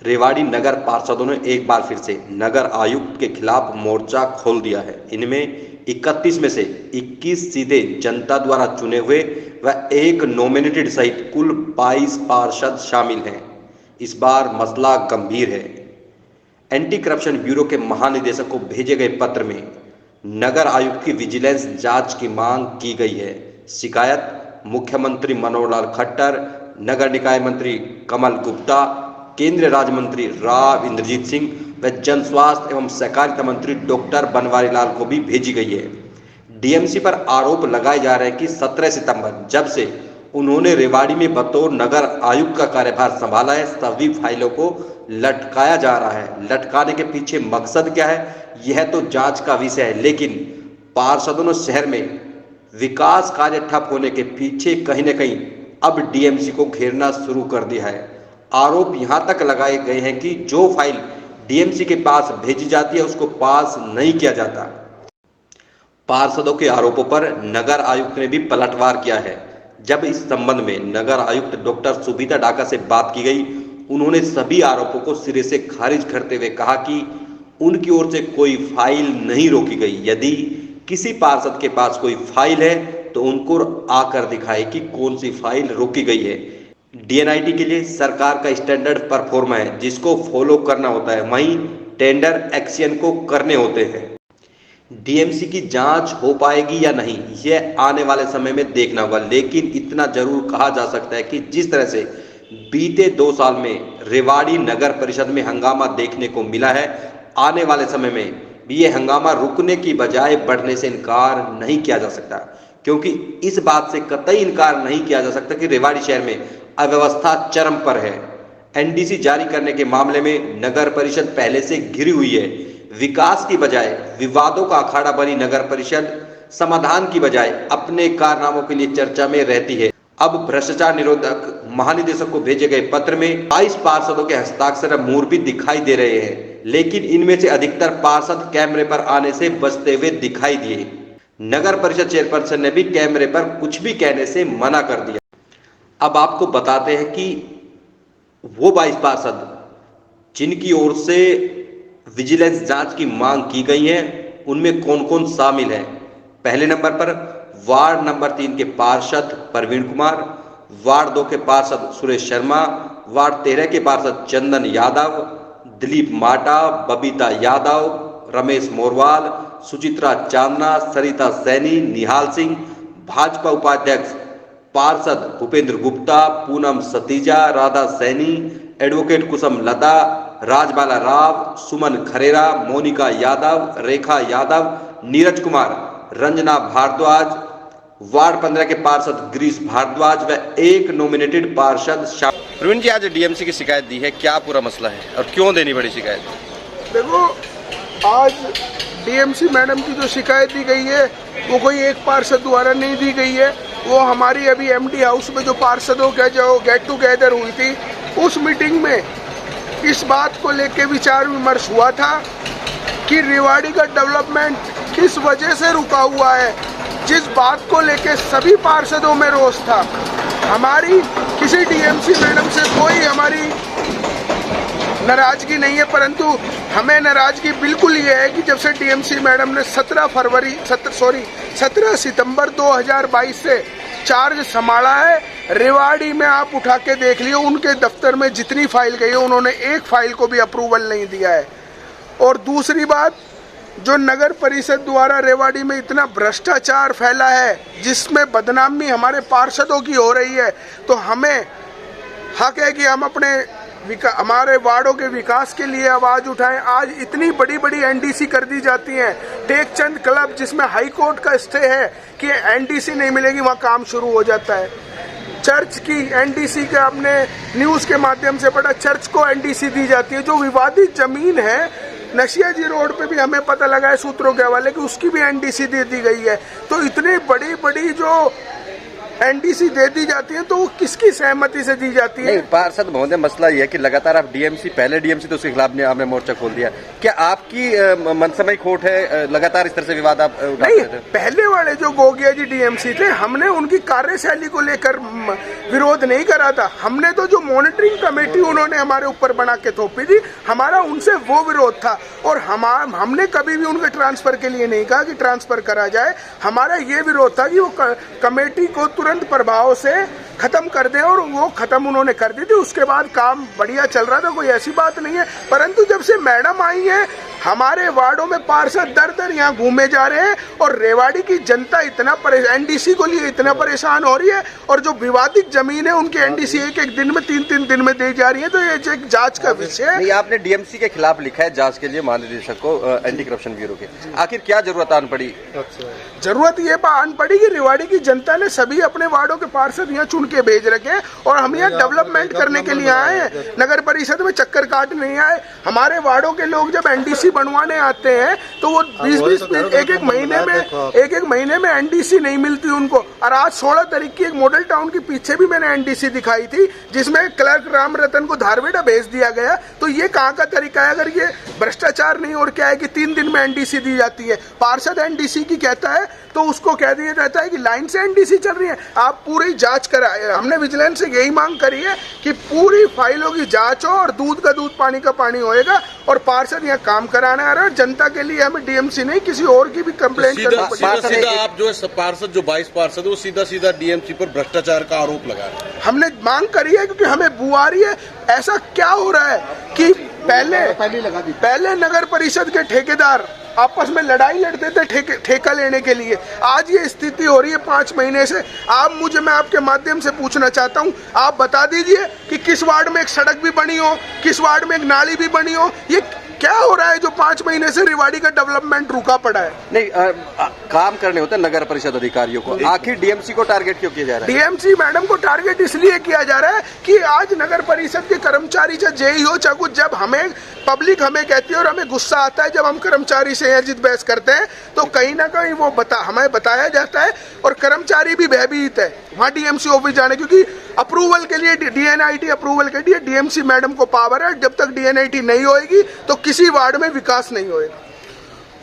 रेवाड़ी नगर पार्षदों ने एक बार फिर से नगर आयुक्त के खिलाफ मोर्चा खोल दिया है। इनमें 31 में से 21 सीधे जनता द्वारा चुने हुए व एक नॉमिनेटेड सहित कुल 22 पार्षद शामिल हैं। इस बार मसला गंभीर है। एंटी करप्शन ब्यूरो के महानिदेशक को भेजे गए पत्र में नगर आयुक्त की विजिलेंस जांच की मांग की गई है। शिकायत मुख्यमंत्री मनोहर लाल खट्टर, नगर निकाय मंत्री कमल गुप्ता, केंद्रीय राज्य मंत्री राव इंद्रजीत सिंह व जन स्वास्थ्य एवं सहकारिता मंत्री डॉक्टर बनवारी लाल को भी भेजी गई है। डीएमसी पर आरोप लगाए जा रहे हैं कि 17 सितंबर जब से उन्होंने रेवाड़ी में बतौर नगर आयुक्त का कार्यभार संभाला है, सभी फाइलों को लटकाया जा रहा है। लटकाने के पीछे मकसद क्या है, यह तो जांच का विषय है, लेकिन पार्षदों ने शहर में विकास कार्य ठप होने के पीछे कहीं न कहीं अब डीएमसी को घेरना शुरू कर दिया है। आरोप यहां तक लगाए गए हैं कि जो फाइल डीएमसी के पास भेजी जाती है उसको पास नहीं किया जाता। पार्षदों के आरोपों पर नगर आयुक्त ने भी पलटवार किया है। जब इस संबंध में नगर आयुक्त डॉक्टर सुबीता डाका से बात की गई, उन्होंने सभी आरोपों को सिरे से खारिज करते हुए कहा कि उनकी ओर से कोई फाइल नहीं रोकी गई। यदि किसी पार्षद के पास कोई फाइल है तो उनको आकर दिखाए कि कौन सी फाइल रोकी गई है। डीएनआईटी के लिए सरकार का स्टैंडर्ड परफॉर्मा है जिसको फॉलो करना होता है, वहीं टेंडर एक्शन को करने होते हैं। डीएमसी की जांच हो पाएगी या नहीं, यह आने वाले समय में देखना होगा, लेकिन इतना जरूर कहा जा सकता है कि जिस तरह से बीते 2 साल में रेवाड़ी नगर परिषद में हंगामा देखने को मिला है, आने वाले समय में भी ये हंगामा रुकने की बजाय बढ़ने से इनकार नहीं किया जा सकता, क्योंकि इस बात से कतई इनकार नहीं किया जा सकता कि रेवाड़ी शहर में अव्यवस्था चरम पर है। एनडीसी जारी करने के मामले में नगर परिषद पहले से घिरी हुई है। विकास की बजाय विवादों का अखाड़ा बनी नगर परिषद समाधान की बजाय अपने कारनामों के लिए चर्चा में रहती है। अब भ्रष्टाचार निरोधक महानिदेशक को भेजे गए पत्र में 22 पार्षदों के हस्ताक्षर मूर भी दिखाई दे रहे हैं, लेकिन इनमें से अधिकतर पार्षद कैमरे पर आने से बचते हुए दिखाई दिए। नगर परिषद चेयरपर्सन ने भी कैमरे पर कुछ भी कहने से मना कर दिया। अब आपको बताते हैं कि वो 22 पार्षद जिनकी ओर से विजिलेंस जांच की मांग की गई है, उनमें कौन कौन शामिल है। पहले नंबर पर वार्ड नंबर 3 के पार्षद प्रवीण कुमार, वार्ड 2 के पार्षद सुरेश शर्मा, वार्ड 13 के पार्षद चंदन यादव, दिलीप माटा, बबीता यादव, रमेश मोरवाल, सुचित्रा चांदना, सरिता सैनी, निहाल सिंह, भाजपा उपाध्यक्ष पार्षद भूपेंद्र गुप्ता, पूनम सतीजा, राधा सैनी, एडवोकेट कुसुम लता, राजबाला राव, सुमन खरेरा, मोनिका यादव, रेखा यादव, नीरज कुमार, रंजना भारद्वाज, वार्ड 15 के पार्षद गिरीश भारद्वाज व एक नॉमिनेटेड पार्षद। प्रवीण जी, आज डीएमसी की शिकायत दी है, क्या पूरा मसला है और क्यों देनी पड़ी शिकायत? देखो, आज डीएमसी मैडम की जो शिकायत दी गई है वो कोई एक पार्षद द्वारा नहीं दी गई है। वो हमारी अभी एमडी हाउस में जो पार्षदों का जो गेट टुगेदर हुई थी, उस मीटिंग में इस बात को लेके विचार विमर्श हुआ था कि रेवाड़ी का डेवलपमेंट किस वजह से रुका हुआ है, जिस बात को लेके सभी पार्षदों में रोष था। हमारी किसी डीएमसी मैडम से कोई हमारी नाराजगी नहीं है, परंतु हमें नाराजगी बिल्कुल ये है कि जब से डीएमसी मैडम ने 17 सितंबर 2022 से चार्ज संभाला है, रेवाड़ी में आप उठा के देख लियो, उनके दफ्तर में जितनी फाइल गई है उन्होंने एक फाइल को भी अप्रूवल नहीं दिया है। और दूसरी बात, जो नगर परिषद द्वारा रेवाड़ी में इतना भ्रष्टाचार फैला है जिसमें बदनामी हमारे पार्षदों की हो रही है, तो हमें हक है कि हम अपने हमारे वार्डों के विकास के लिए आवाज उठाएं। आज इतनी बड़ी बड़ी एनडीसी कर दी जाती हैं। टेकचंद क्लब जिसमें हाई कोर्ट का स्टे है कि एनडीसी नहीं मिलेगी, वहाँ काम शुरू हो जाता है। चर्च की एनडीसी का आपने न्यूज़ के माध्यम से पढ़ा, चर्च को एनडीसी दी जाती है। जो विवादित जमीन है नशिया जी रोड पे भी हमें पता लगा है सूत्रों के हवाले कि उसकी भी एनडीसी दे दी गई है। तो इतनी बड़ी बड़ी जो एनडीसी दे दी जाती है तो वो किसकी सहमति से दी जाती है? नहीं पार्षद महोदय, मसला ये है कि लगातार आप डीएमसी, पहले डीएमसी तो उसके खिलाफ आपने मोर्चा खोल दिया, क्या आपकी मनसमई खोट है लगातार इस तरह से विवाद आप नहीं, पहले वाले जो गोगिया जी डीएमसी थे, हमने उनकी कार्यशैली को लेकर विरोध नहीं करा था। हमने तो जो मॉनिटरिंग कमेटी उन्होंने हमारे ऊपर बना के थोपी थी, हमारा उनसे वो विरोध था। और हमने कभी भी उनके ट्रांसफर के लिए नहीं कहा कि ट्रांसफर करा जाए। हमारा ये विरोध था कि वो कमेटी को तुरंत प्रभाव से खत्म कर दें, और वो खत्म उन्होंने कर दी थी। उसके बाद काम बढ़िया चल रहा था, कोई ऐसी बात नहीं है। परंतु जब से मैडम आई है, हमारे वार्डों में पार्षद दर दर यहाँ घूमे जा रहे हैं, और रेवाड़ी की जनता इतना एनडीसी को लिए इतना परेशान हो रही है, और जो विवादित जमीन है उनकी एनडीसी एक एक दिन में 3-3 दिन में दी जा रही है। तो ये एक जांच का विषय है। नहीं, आपने डीएमसी के खिलाफ लिखा है जांच के लिए महानिदेशक को, एंटी करप्शन ब्यूरो के, आखिर क्या जरूरत आन पड़ी? जरूरत ये आन पड़ी कि रेवाड़ी की जनता ने सभी अपने वार्डों के पार्षद यहाँ चुन के भेज रखे हैं, और हम यहाँ डेवलपमेंट करने के लिए आए हैं, नगर परिषद में चक्कर काटने नहीं आए। हमारे वार्डों के लोग जब एनडीसी बनवाने आते हैं तो वो 20-20 एक महीने में एनडीसी नहीं मिलती उनको। और आज 16 तारीख की एक मॉडल टाउन के पीछे भी मैंने एनडीसी दिखाई थी, जिसमें क्लर्क राम रतन को धारवेड़ा भेज दिया गया। तो ये कहाँ का तरीका है? अगर ये भ्रष्टाचार नहीं, और क्या है कि 3 दिन में एनडीसी दी जाती है। पार्षद एनडीसी की कहता है तो उसको कह दिया जाता है कि लाइन से एनडीसी चल रही है। आप पूरी जांच कराए। हमने विजिलेंस से यही मांग करी है कि पूरी फाइलों की जांच हो, और दूध का दूध पानी का पानी होएगा, और पार्षद यहाँ काम कराने आ रहा है। जनता के लिए हमें डीएमसी नहीं, किसी और की भी कंप्लेंट करना पड़ेगा। सीधा आप जो है पार्षद, जो 22 पार्षद है, वो सीधा सीधा डीएमसी पर भ्रष्टाचार का आरोप लगा रहे हैं। हमने मांग करी है क्योंकि हमें बू आ रही है। ऐसा क्या हो रहा है कि पहले नगर परिषद के ठेकेदार आपस में लड़ाई लड़ते थे ठेका लेने के लिए। आज ये स्थिति हो रही है 5 महीने से। मैं आपके माध्यम से पूछना चाहता हूँ, आप बता दीजिए कि किस वार्ड में एक सड़क भी बनी हो, किस वार्ड में एक नाली भी बनी हो। ये क्या हो रहा है जो 5 महीने से रेवाड़ी का डेवलपमेंट रुका पड़ा है? नहीं, काम करने होते हैं नगर परिषद अधिकारियों को, आखिर डीएमसी को टारगेट क्यों किया जा रहा है? डीएमसी मैडम को टारगेट इसलिए किया जा रहा है कि आज नगर परिषद के कर्मचारी, चाहे जेई हो चाहे कुछ, जब हमें पब्लिक हमें कहती है और हमें गुस्सा आता है जब हम कर्मचारी से जिद बहस करते हैं, तो कहीं ना कहीं वो हमें बताया जाता है, और कर्मचारी भी भयभीत है वहाँ डीएमसी ऑफिस जाने, क्योंकि अप्रूवल के लिए, डीएनआईटी अप्रूवल के लिए डीएमसी मैडम को पावर है। जब तक डीएनआईटी नहीं होएगी तो किसी वार्ड में विकास नहीं होएगा।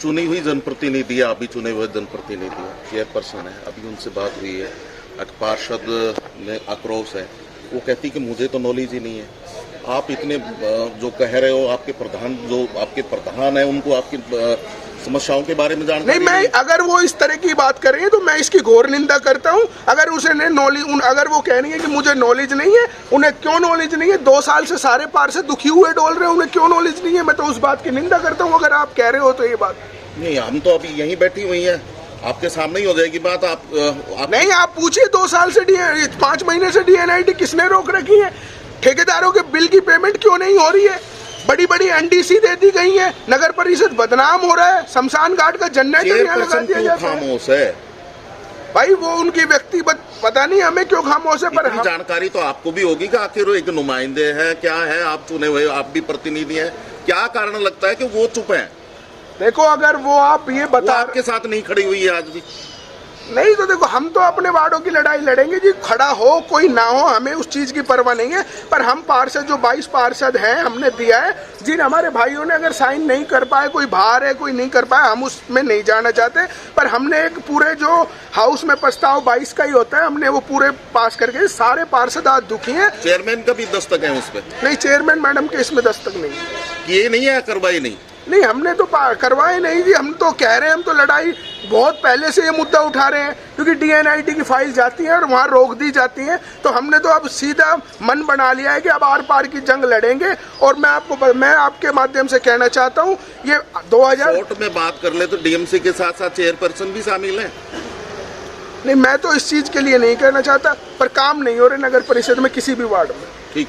चुनी हुई जनप्रतिनिधि, अभी चुने हुए जनप्रतिनिधि चेयरपर्सन है, अभी उनसे बात हुई है, पार्षद में आक्रोश है, वो कहती कि मुझे तो नॉलेज ही नहीं है। आप इतने जो कह रहे हो, आपके प्रधान है, उनको आपकी समस्याओं के बारे में जानकारी नहीं। मैं अगर वो इस तरह की बात कर रही है तो मैं इसकी घोर निंदा करता हूँ। अगर उसे नॉलेज, अगर वो कह रही है कि मुझे नॉलेज नहीं है, उन्हें क्यों नॉलेज नहीं है? 2 साल से सारे पार्षद दुखी हुए डोल रहे हैं, उन्हें क्यों नॉलेज नहीं है? मैं तो उस बात की निंदा करता हूँ। अगर आप कह रहे हो तो ये बात नहीं, हम तो अभी यहीं बैठी हुई है, आपके सामने ही हो जाएगी बात। आप नहीं, आप पूछिए 2 साल से 5 महीने से डीएनआईटी किसने रोक रखी है? ठेकेदारों के बिल की पेमेंट क्यों नहीं हो रही है? बड़ी बड़ी एनडीसी दे दी गई है, नगर परिषद बदनाम हो रहा है, शमशान घाट का जनरेटर यहाँ लगा दिया जाता है। खामोश है भाई, वो उनकी व्यक्तिगत, पता नहीं हमें क्यों खामोश है। पर जानकारी तो आपको भी होगी कि आखिर वो एक नुमाइंदे हैं, क्या है, आप चुने हुए, आप भी प्रतिनिधि हैं, क्या कारण लगता है कि वो चुप हैं? देखो, अगर वो आप ये बता, आपके साथ नहीं खड़ी हुई है आज भी? नहीं तो देखो, हम तो अपने वार्डों की लड़ाई लड़ेंगे जी, खड़ा हो कोई ना हो, हमें उस चीज की परवाह नहीं है। पर हम पार्षद, जो 22 पार्षद हैं, हमने दिया है। जिन हमारे भाइयों ने अगर साइन नहीं कर पाए, कोई बाहर है, कोई नहीं कर पाया, हम उसमें नहीं जाना चाहते। पर हमने एक पूरे जो हाउस में प्रस्ताव 22 का ही होता है, हमने वो पूरे पास करके, सारे पार्षद आज दुखी हैं। चेयरमैन का भी दस्तक है उस पर? नहीं, चेयरमैन मैडम के इसमें दस्तक नहीं है। ये नहीं है, करवाई नहीं, हमने तो करवाए नहीं जी। हम तो कह रहे हैं, हम तो लड़ाई बहुत पहले से ये मुद्दा उठा रहे हैं, क्योंकि डीएनआईटी की फाइल जाती है और वहाँ रोक दी जाती है। तो हमने तो अब सीधा मन बना लिया है कि अब आर पार की जंग लड़ेंगे। और मैं आपके माध्यम से कहना चाहता हूँ, ये 2000 कोर्ट में बात कर ले तो डीएमसी के साथ साथ चेयरपर्सन भी शामिल है। नहीं, मैं तो इस चीज के लिए नहीं कहना चाहता, पर काम नहीं हो रहे नगर परिषद में किसी भी वार्ड में।